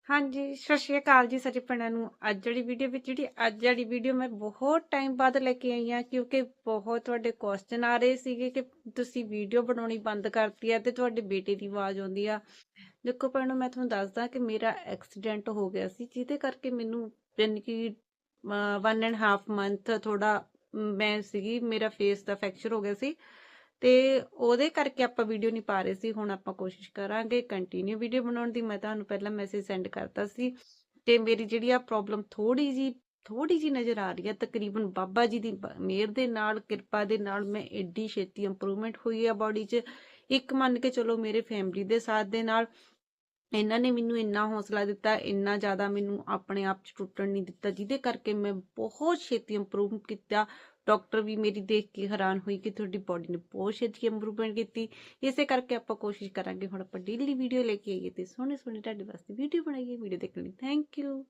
हाँ जी, सत श्री अकाल जी सारे भैणां नूं। अज वाली वीडियो विच अज वाली वीडियो मैं बहुत टाइम बाद लेके आई हाँ, क्योंकि बहुत तुहाडे क्वेश्चन आ रहे सीगे कि तुसीं वीडियो बनाउणी बंद करती है ते तुहाडे बेटे दी आवाज़ आउंदी आ। देखो भैणों, मैं तुहानूं दसदा कि मेरा एक्सीडेंट हो गया सी, जिहदे करके मैनूं यानी कि 1.5 मंथ थोड़ा मैं सीगी, मेरा फेस दा फ्रैक्चर हो गया सी ਤੇ ਉਹਦੇ ਕਰਕੇ ਆਪਾਂ ਵੀਡੀਓ ਨਹੀਂ ਪਾ ਰਹੇ ਸੀ। ਹੁਣ ਆਪਾਂ ਕੋਸ਼ਿਸ਼ ਕਰਾਂਗੇ ਕੰਟੀਨਿਊ ਵੀਡੀਓ ਬਣਾਉਣ ਦੀ। ਮੈਂ ਤੁਹਾਨੂੰ ਪਹਿਲਾਂ ਮੈਸੇਜ ਸੈਂਡ ਕਰਤਾ ਸੀ ਤੇ ਮੇਰੀ ਜਿਹੜੀ ਆ ਪ੍ਰੋਬਲਮ ਥੋੜੀ ਜੀ ਨਜ਼ਰ ਆ ਰਹੀ ਹੈ। ਤਕਰੀਬਨ ਬਾਬਾ ਜੀ ਦੀ ਮਿਹਰ ਦੇ ਨਾਲ, ਕਿਰਪਾ ਦੇ ਨਾਲ ਮੈਂ ਏਡੀ ਛੇਤੀ ਇੰਪਰੂਵਮੈਂਟ ਹੋਈ ਆ ਬਾਡੀ 'ਚ। ਇੱਕ ਮੰਨ ਕੇ ਚਲੋ ਮੇਰੇ ਫੈਮਿਲੀ ਦੇ ਸਾਥ ਦੇ ਨਾਲ ਇਹਨਾਂ ਨੇ ਮੈਨੂੰ ਇੰਨਾ ਹੌਸਲਾ ਦਿੱਤਾ, ਇੰਨਾ ਜ਼ਿਆਦਾ ਮੈਨੂੰ ਆਪਣੇ ਆਪ 'ਚ ਟੁੱਟਣ ਨਹੀਂ ਦਿੱਤਾ, ਜਿਹਦੇ ਕਰਕੇ ਮੈਂ ਬਹੁਤ ਛੇਤੀ ਇੰਪਰੂਵ ਕੀਤਾ। ਡਾਕਟਰ ਵੀ ਮੇਰੀ ਦੇਖ ਕੇ ਹੈਰਾਨ ਹੋਈ ਕਿ ਤੁਹਾਡੀ ਬੋਡੀ ਨੇ ਬਹੁਤ ਛੇਤੀ ਇੰਪਰੂਵਮੈਂਟ ਕੀਤੀ। ਇਸੇ ਕਰਕੇ ਆਪਾਂ ਕੋਸ਼ਿਸ਼ ਕਰਾਂਗੇ ਹੁਣ ਆਪਾਂ ਡੇਲੀ ਵੀਡੀਓ ਲੈ ਕੇ ਆਈਏ ਤੇ ਸੋਹਣੇ ਸੋਹਣੇ ਤੁਹਾਡੇ ਵਾਸਤੇ ਵੀਡੀਓ ਬਣਾਈਏ। ਵੀਡੀਓ ਦੇਖਣ ਲਈ ਥੈਂਕ ਯੂ।